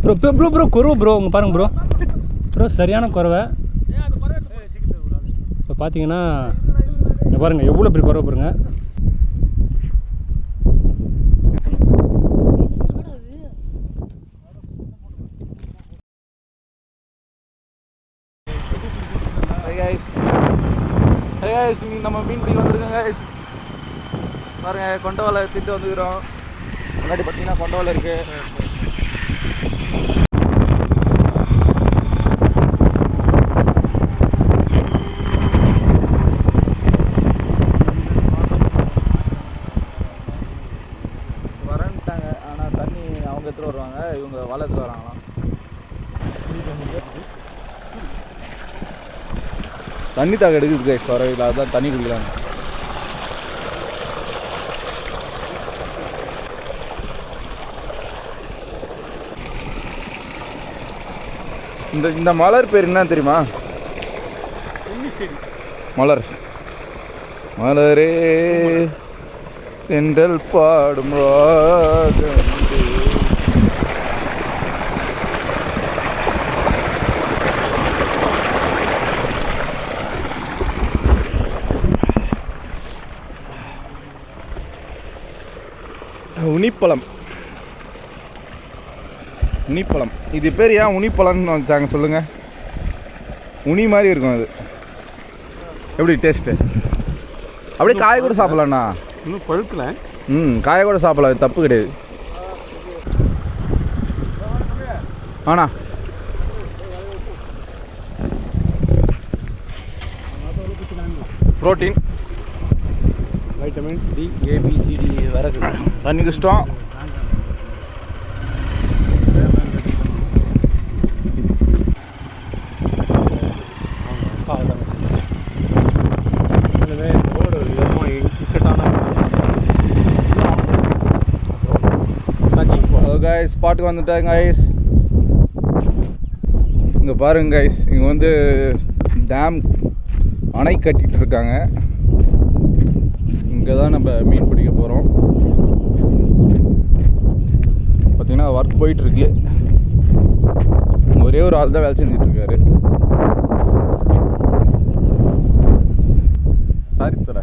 Bro குறவை bro இங்கே பாருங்க ப்ரோ சரியான குறவை. இப்போ பார்த்தீங்கன்னா இங்கே பாருங்கள் எவ்வளோ பெரிய குறவை பாருங்க. இன்னைக்கு நம்ம மீன் பிடிக்க வந்துருக்கோம் கைஸ். பாருங்க கொண்டவலை திட்டு வந்துக்கிறோம். முன்னாடி பார்த்தீங்கன்னா கொண்டவலை இருக்கு. வரன்ட்டாங்க. ஆனால் தண்ணி அவங்க எடுத்துகிட்டு வருவாங்க, இவங்க வலை எடுத்துகிட்டு வராங்களாம். தண்ணி தாக எடுக்குது கைஸ் வரவில்லை, அதுதான் தண்ணி குடிக்கிறாங்க. இந்த மலர் பேர் என்ன தெரியுமா? மலர் மலரே தென்றல் பாடும் ராகம். உனிப்பழம் இது பேர் ஏன் உனிப்பழம்னு வச்சாங்க சொல்லுங்கள்? உனி மாதிரி இருக்கும் அது. எப்படி டேஸ்ட்டு? அப்படியே காய கூட சாப்பிட்லாண்ணா. இன்னும் பழுக்கல. காய கூட சாப்பிடலாம், தப்பு கிடையாது. ஆண்ணா புரோட்டீன், வைட்டமின் டி, ஏபிசிடி வரது. தண்ணி கஷ்டம். ஸ்பாட்டுக்கு வந்துட்டேன் கைஸ். இங்கே பாருங்க கைஸ், இங்கே வந்து டேம் அணை கட்டிகிட்டு இருக்காங்க. இங்கே தான் நம்ம மீன் பிடிக்க போகிறோம். பார்த்திங்கன்னா ஒர்க் போயிட்டுருக்கு. ஒரே ஒரு ஆள் தான் வேலை செஞ்சிட்ருக்காரு. சாரி தர.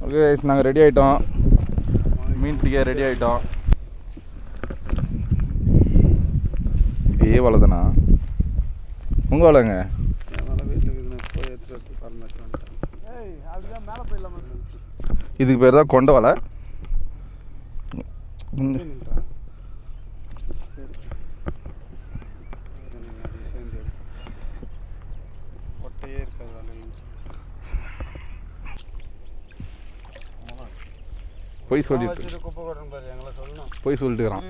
ஓகே கைஸ், நாங்கள் ரெடி ஆகிட்டோம். மீன் பிடிக்க ரெடி ஆகிட்டோம். இதே வலை தானா உங்கள் வலைங்க? இதுக்கு பேர் தான் கொண்ட வலை. போய் சொல்லிட்டுக்கிறான்.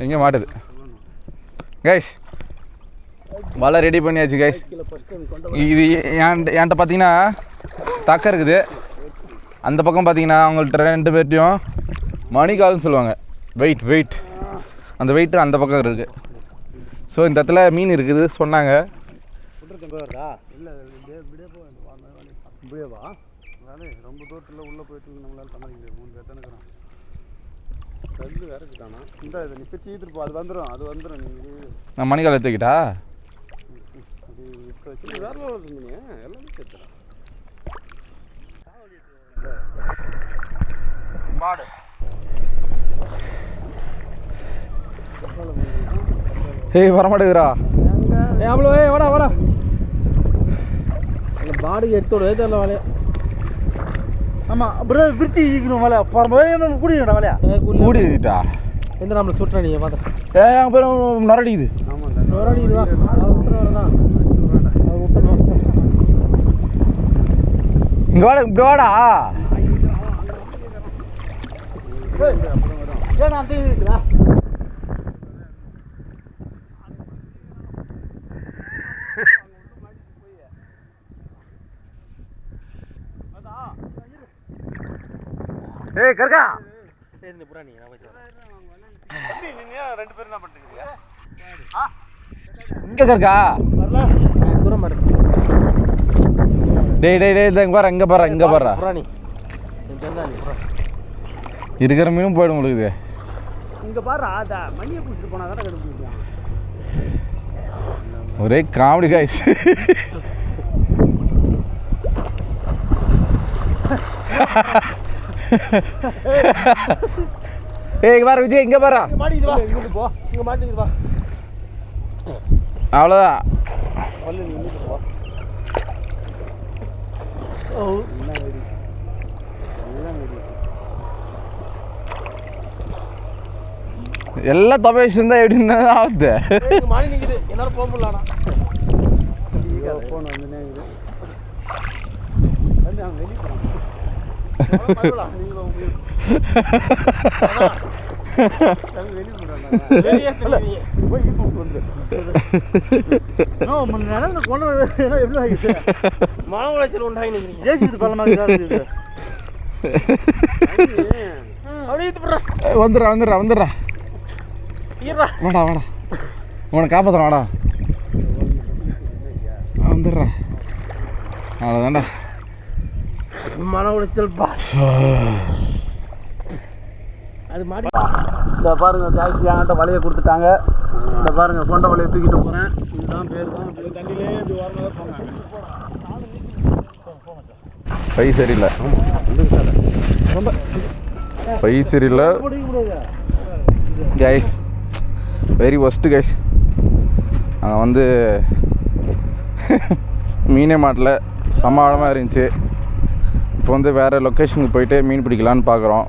எங்கே மாட்டுது கைஸ்? வலை ரெடி பண்ணியாச்சு கைஸ். இது என்கிட்ட பார்த்தீங்கன்னா தக்க இருக்குது. அந்த பக்கம் பார்த்தீங்கன்னா அவங்கள்ட்ட 2 பேர்ட்டையும் மணிக்கால்னு சொல்லுவாங்க. வெயிட் அந்த வெயிட்டு அந்த பக்கம் இருக்குது. ஸோ இந்த இடத்துல மீன் இருக்குது சொன்னாங்க. ரொம்ப தூரத்தில் உள்ளே போயிட்டு நம்மளால் சமாளிக்க முடியாது. 3 பேர் தானே இருக்கிறோம். கல் வேறு இருக்குதானா? இந்த இதை நிற்க செய்துருப்போம். அது வந்துடும். நீங்கள் நான் மணிக்கால் எடுத்துக்கிட்டா அது இப்போ வச்சு வேறு இருந்தீங்க எல்லாமே சேர்த்துறேன். மாடு வரமாட்டேங்குதுரா. எவ்வளோ வாடா பாடி எடுத்தோட தெரியல வேலையா. ஆமாம் அப்புறம் பிரிச்சு ஈக்கணும் வலையா. கூடிடா வலையா கூடிட்டா. எந்த நம்மளை சுட்டுறா நீங்கள் பார்த்து அப்புறம் நொரடிக்குது. ஆமாம் நொரடிக்குது. இங்கே வாடா இப்படி வாடா. இருக்குதா ஏய் கர்கா இந்த புறானி நான் போய் நீங்க 2 பேர் என்ன பண்ணிட்டீங்க? இங்க கர்கா வரல தூரம் பாரு. டேய் இங்க பாரு புறானி. இருக்கிற மீனும் போயிடும் உங்களுக்கு. இங்கே பாரு ஆதா மணியை பிடிச்சிட்டு போனால் தானே கண்டுபிடிக்கலாம். ஒரே காமெடி காய்ஸ். ஏய் இங்க பாரு விஜய், இங்க பாரு. மாட்டிக்கிது வா, இங்கிட்டு போ. இங்கே மாட்டிக்கிது வா. அவ்வளோதான். பல்லு நீ இங்கிட்டு போ. ஓ என்ன வெடி, எல்லாம் வெடி. எல்லாம் தபேஷ் இருந்தா எப்படின்னு ஆகுது. மாடி நிற்குது, என்னால் போக முடியலண்ணா. ஃபோன் வந்துனே இருக்குது. வந்து அவன் வெளியே போகிறான். மன உளைச்சல் உண்டாகி வந்துடுறா வந்துடுறா வந்துடுறா. வாடா வாடா, உனக்கு காப்பாற்றுறேன் வாடா. வந்துடுறா. அவ்வளோதான்டா. மன உளைச்சல் பா. அது மாடி. இந்த பாருங்க டாக்ஸி என்கிட்ட வலையை கொடுத்துட்டாங்க. இந்த பாருங்க கொண்ட வலையை தூக்கிட்டு போகிறேன். இதுதான் பேர் தான். தண்ணியிலே இப்படி வரணும் போங்க. பை சரியில்லை, பை சரியில்லை கைஸ். Very worst guys. அங்கே வந்து மீனே மாட்டல, செம்ம ஆழமாக இருந்துச்சு. இப்போ வந்து வேறு லொக்கேஷனுக்கு போயிட்டு மீன் பிடிக்கலான்னு பார்க்குறோம்.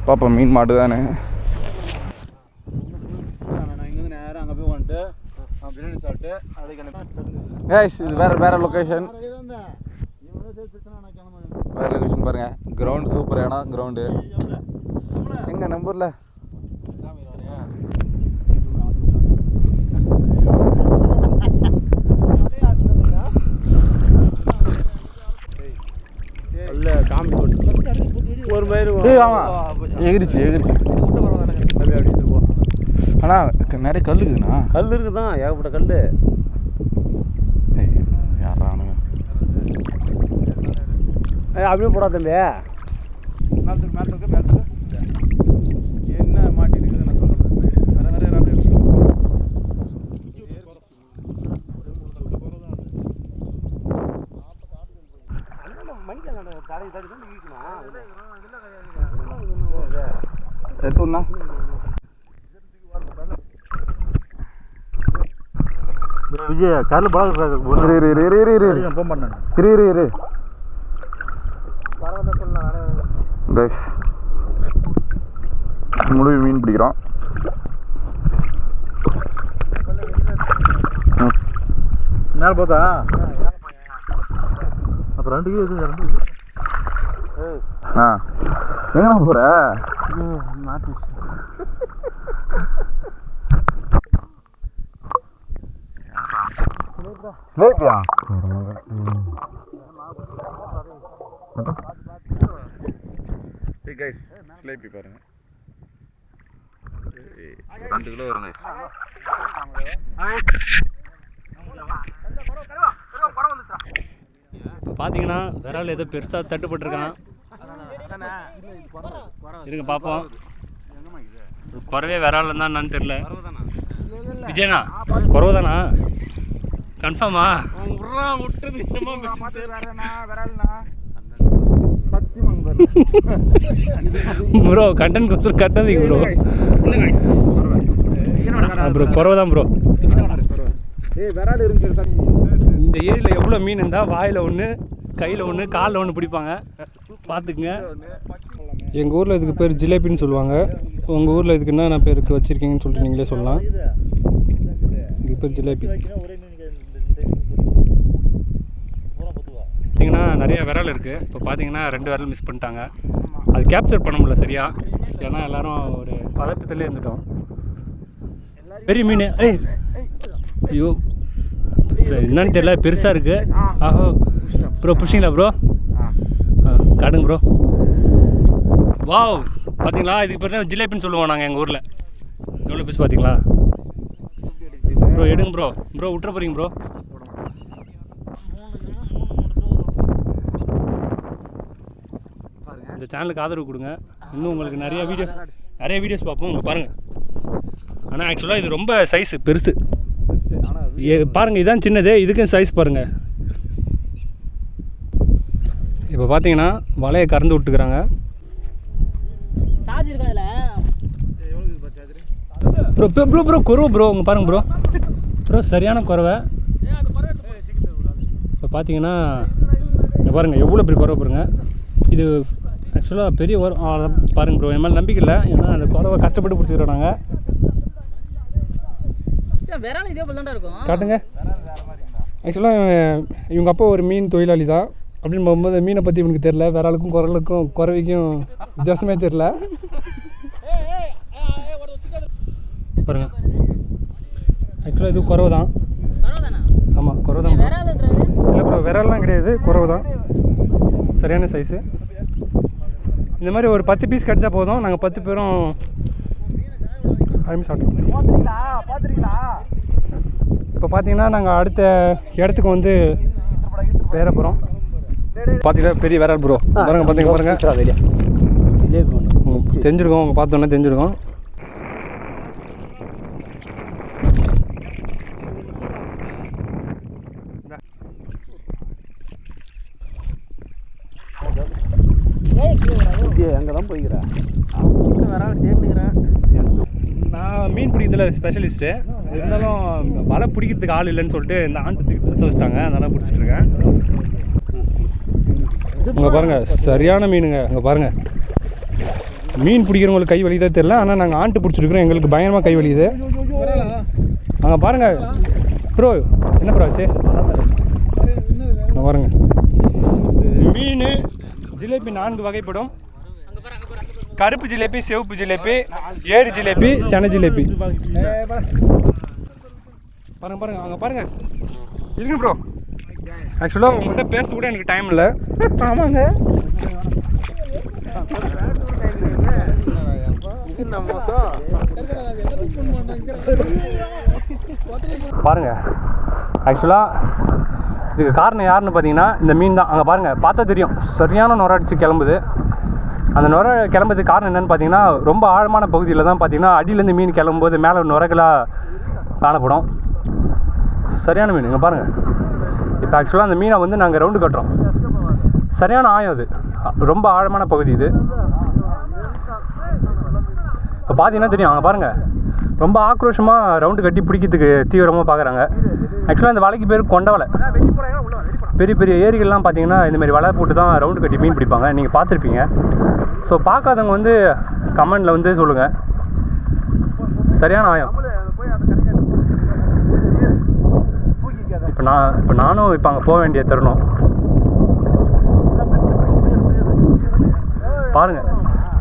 பாப்பா மீன் மாட்டு தானே. கைஸ் இது வேறு லொக்கேஷன். வேறு லொக்கேஷன் பாருங்கள். கிரவுண்டு சூப்பரான கிரவுண்டு. எங்கே நம்பூரில் ஒரு மாதிரி. ஆமாம் எகிரிச்சு எகிரிச்சு. ஆனால் நிறைய கல் இருக்குதுண்ணா. கல் இருக்குதான், ஏகப்பட்ட கல். யாரானுங்க அப்படியே போடா தம்பி. என்ன மாட்டி இருக்குது நான் சொல்கிறேன். வேறு வேறு அப்படியே எட்டுண்ணா. விஜய் கல் பழக முடிவு மீன் பிடிக்கிறோம். மேலே பார்த்தா அப்புறம் 2 இருக்குது. ஆ எங்கண்ணா போகிற? மாற்றி ஸ்லேப்பியா? கைஸ் ஸ்லேப்பி பாருங்க, 2 கிலோ வரும் கைஸ். பார்த்தீங்கன்னா விரால் ஏதோ பெருசாக தட்டுப்பட்டுருக்கான். இருங்க பார்ப்போம். குறவே விரால் தான் என்னன்னு தெரியல. விஜயண்ணா குறவு தானா? கன்ஃபார்மா? ப்ரோ கண்டென்ட் கொடுத்து கட்டாதீங்க ப்ரோ. ப்ரோ குறவு தான் ப்ரோ. இந்த ஏரியில் எவ்வளோ மீன் இருந்தால் வாயில் ஒன்று, கையில் ஒன்று, காலில் ஒன்று பிடிப்பாங்க. பார்த்துக்குங்க. எங்கள் ஊரில் இதுக்கு பேர் ஜிலேபின்னு சொல்லுவாங்க. உங்கள் ஊரில் இதுக்கு என்னென்ன பேருக்கு வச்சுருக்கீங்கன்னு சொல்லிட்டு நீங்களே சொல்லலாம். இதுக்கு பேர் ஜிலேபி. பார்த்தீங்கன்னா நிறைய விரல் இருக்குது. இப்போ பார்த்தீங்கன்னா 2 விரல் மிஸ் பண்ணிட்டாங்க. அது கேப்சர் பண்ண முடியல சரியா, ஏன்னா எல்லோரும் ஒரு பதட்டத்திலே இருந்துட்டோம். பெரிய மீன். ஐயோ சரி என்னன்னு தெரியல, பெருசாக இருக்குது. ஆஹோ ப்ரோ பிடிச்சிங்களா ப்ரோ? காட்டுங்க ப்ரோ. வாவ் பார்த்தீங்களா, இதுக்கு பேர் தான் ஜிலேபின்னு சொல்லுவோம் நாங்கள் எங்கள் ஊரில். எவ்வளோ பீஸ் பார்த்தீங்களா ப்ரோ? எடுங்க ப்ரோ. ப்ரோ விட்டுற போகிறீங்க ப்ரோ? இந்த சேனலுக்கு ஆதரவு கொடுங்க. இன்னும் உங்களுக்கு நிறைய வீடியோஸ் பார்ப்போம். உங்கள் பாருங்கள். ஆனால் ஆக்சுவலாக இது ரொம்ப சைஸு பெருசு. பாருங்கள், இதுதான் சின்னது, இதுக்கும் சைஸ் பாருங்கள். இப்போ பார்த்தீங்கன்னா வலையை கறந்து விட்டுக்கிறாங்க. சார்ஜ் இருக்கா அதில்? ப்ரோ குறவை ப்ரோ, உங்கள் பாருங்கள் ப்ரோ சரியான குறவை. இப்போ பார்த்தீங்கன்னா இங்கே பாருங்கள் எவ்வளோ பெரிய குறவை பாருங்கள். இது ஆக்சுவலாக பெரிய பாருங்கள் ப்ரோ, என் மேலே நம்பிக்கை இல்லை. ஏன்னா அந்த குறவை கஷ்டப்பட்டு பிடிச்சிக்கிறோம் நாங்கள். விரால் இதே போல் தான் இருக்கும். காட்டுங்க. ஆக்சுவலாக இவங்க அப்பா ஒரு மீன் தொழிலாளி தான். அப்படின்னு போகும்போது மீனை பற்றி இவனுக்கு தெரில. விராலுக்கும் குறவைக்கும் வித்தியாசமே தெரில. பாருங்க, ஆக்சுவலாக இது குறவை தான். ஆமாம், குறவை தான். இல்லை ப்ரோ, விரால்லாம் கிடையாது, குறவை தான். சரியான சைஸு. இந்த மாதிரி ஒரு 10 பீஸ் கிடச்சா போதும். நாங்கள் 10 பேரும் அருமை சாப்பிட்டோம். இப்போ பார்த்தீங்கன்னா நாங்கள் அடுத்த இடத்துக்கு வந்து பேர போகிறோம். பார்த்தீங்கன்னா பெரிய விரால் ப்ரோ பாருங்க. பாருங்க தெரிஞ்சிருக்கோம். உங்கள் பார்த்தோன்னே தெரிஞ்சிருக்கோம். எங்கே தான் போய்க்கிறேன்? விரால் தேர்ந்துக்கிறேன். நான் மீன் பிடிக்கிறதுல ஸ்பெஷலிஸ்ட்டு. இருந்தாலும் வலை பிடிக்கிறதுக்கு ஆள் இல்லைன்னு சொல்லிட்டு இந்த ஆண்டுக்கு சுற்ற வச்சுட்டாங்க. அதனால் பிடிச்சிட்ருக்கேன். அங்கே பாருங்கள் சரியான மீனுங்க. அங்கே பாருங்கள், மீன் பிடிக்கிறவங்களுக்கு கை வலிதே தெரில. ஆனால் நாங்கள் ஆண்டு பிடிச்சிருக்கிறோம், எங்களுக்கு பயங்கரமாக கை வலியுது. அங்கே பாருங்கள் ப்ரோ, என்ன ப்ரோ ஆச்சு? அங்கே பாருங்கள் மீன் ஜிலேபி 4 வகைப்படும். கருப்பு ஜிலேபி, சிவப்பு ஜிலேபி, ஏரி ஜிலேபி, சன ஜிலேபி. பாருங்க அங்கே பாருங்கள் இருங்க ப்ரோ. ஆக்சுவலாக உங்கள்கிட்ட பேசுறது கூட எனக்கு டைம் இல்லை. ஆமாங்க, பாருங்க. ஆக்சுவலாக இதுக்கு காரணம் யாருன்னு பார்த்தீங்கன்னா இந்த மீன் தான். அங்கே பாருங்கள், பார்த்தா தெரியும் சரியான நுர அடித்து கிளம்புது. அந்த நுர கிளம்புறதுக்கு காரணம் என்னென்னு பார்த்தீங்கன்னா ரொம்ப ஆழமான பகுதியில் தான் பார்த்தீங்கன்னா அடியிலேருந்து மீன் கிளம்பும்போது மேலே நுரைகளாக காணப்படும். சரியான மீன். இங்கே பாருங்கள். இப்போ ஆக்சுவலாக அந்த மீனை வந்து நாங்கள் ரவுண்டு கட்டுறோம். சரியான ஆயம் அது, ரொம்ப ஆழமான பகுதி இது. இப்போ பார்த்தீங்கன்னா தெரியும். அங்கே பாருங்கள் ரொம்ப ஆக்ரோஷமாக ரவுண்டு கட்டி பிடிக்கிறதுக்கு தீவிரமாக பார்க்குறாங்க. ஆக்சுவலாக இந்த வலைக்கு பேர் கொண்ட வலை. பெரிய பெரிய ஏரிகள்லாம் பார்த்தீங்கன்னா இந்தமாரி வலை போட்டு தான் ரவுண்டு கட்டி மீன் பிடிப்பாங்க. நீங்கள் பார்த்துருப்பீங்க. ஸோ பார்க்காதவங்க வந்து கமெண்டில் வந்து சொல்லுங்கள். சரியான ஆயம். இப்போ நானும் இப்போ அங்கே போக வேண்டிய தருணம். பாருங்கள்,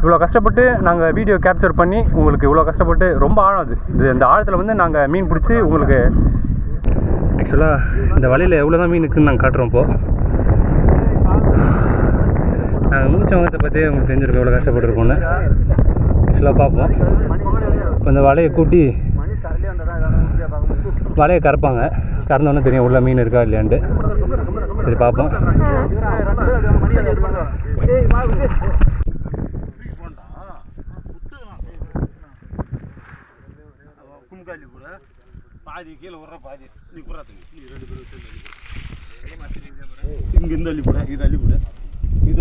இவ்வளோ கஷ்டப்பட்டு நாங்கள் வீடியோ கேப்சர் பண்ணி உங்களுக்கு இவ்வளோ கஷ்டப்பட்டு ரொம்ப ஆழம் அது. இந்த ஆழத்தில் வந்து நாங்கள் மீன் பிடிச்சி உங்களுக்கு ஆக்சுவலாக இந்த வலையில் எவ்வளோ தான் மீன் இருக்குதுன்னு நாங்கள் காட்டுறோம். இப்போது நாங்கள் மூச்சவங்கத்தை பற்றி உங்களுக்கு தெரிஞ்சிருக்கோம் எவ்வளோ கஷ்டப்பட்டுருக்கோன்னு. ஆக்சுவலாக பார்ப்போம். இப்போ இந்த வலையை கூட்டி வலையை கறப்பாங்க. கறந்தோன்னே தெரியும் உள்ள மீன் இருக்கா இல்லையான்ட்டு. சரி பார்ப்போம். பாதி கீழே விட்ற பாதி நீ குறாத்துங்க. நீ 2 பேரும் இங்கே இந்த அள்ளி போட, இது அள்ளி போட, இது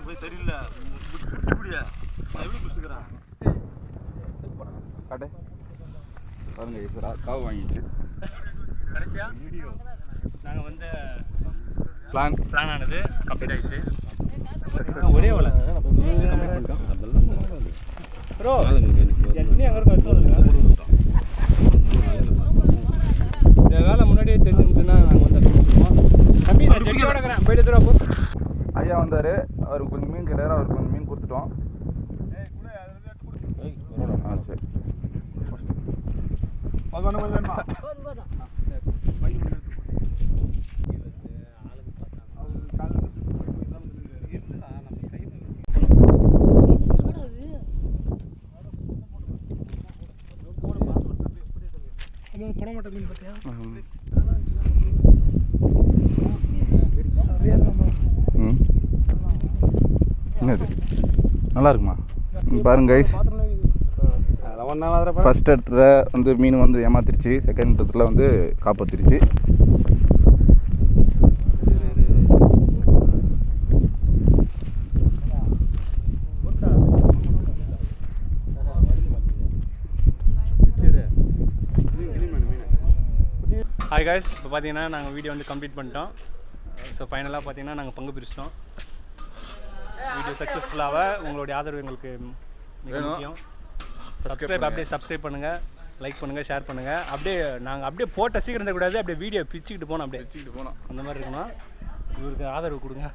போய் சரியில்லை இப்படியா எப்படி பிடிச்சிக்கிறான் காட்டு பாருங்க. ஈஸ்வரா காவு வாங்கிடுச்சு. கடைசியாக நாங்கள் வந்து பிளான் ஆனது கம்ப்ளீட் ஆகிடுச்சு. ஒரே வலை கம்ப்ளீட் பண்ணிட்டோம். ப்ரோ என் துணி அங்கே இருக்கும், எடுத்து வந்துருங்க. இந்த வேலை முன்னாடியே தெரிஞ்சிருந்துச்சுன்னா நாங்கள் வந்து பேசிடுவோம். தம்பி நான் ஜெட்டியோட இருக்கிறேன், போயிட்டு தூரம் போ. ஐயா வந்தார், அவருக்கு கொஞ்சம் மீன் கிடையாது, அவருக்கு கொஞ்சம் மீன் கொடுத்துட்டோம். சரி அது வேணுமா குணமட்ட மீன் பார்த்தியா ம் என்னது நல்லா இருக்குமா பாருங்க கைஸ் ஃபர்ஸ்ட் இடத்துல வந்து மீன் வந்து ஏமாத்திருச்சு செகண்ட் இடத்துல வந்து காப்பாத்திருச்சு ஹாய் காய்ஸ் இப்போ பார்த்தீங்கன்னா நாங்கள் வீடியோ வந்து கம்ப்ளீட் பண்ணிட்டோம் ஸோ ஃபைனலாக பார்த்தீங்கன்னா நாங்கள் பங்கு பிரிச்சிட்டோம் வீடியோ சக்ஸஸ்ஃபுல்லாக உங்களுடைய ஆதரவு எங்களுக்கு மிக முக்கியம் சப்ஸ்கிரைப் பண்ணுங்கள் லைக் பண்ணுங்கள் ஷேர் பண்ணுங்கள் அப்படியே நாங்கள் அப்படியே போட்ட சீக்கிரம் தரக்கூடாது அப்படியே வீடியோ பிச்சுக்கிட்டு போனோம் அப்படியே வச்சுக்கிட்டு போனோம் அந்த மாதிரி இருக்கணும் இவருக்கு ஆதரவு கொடுங்க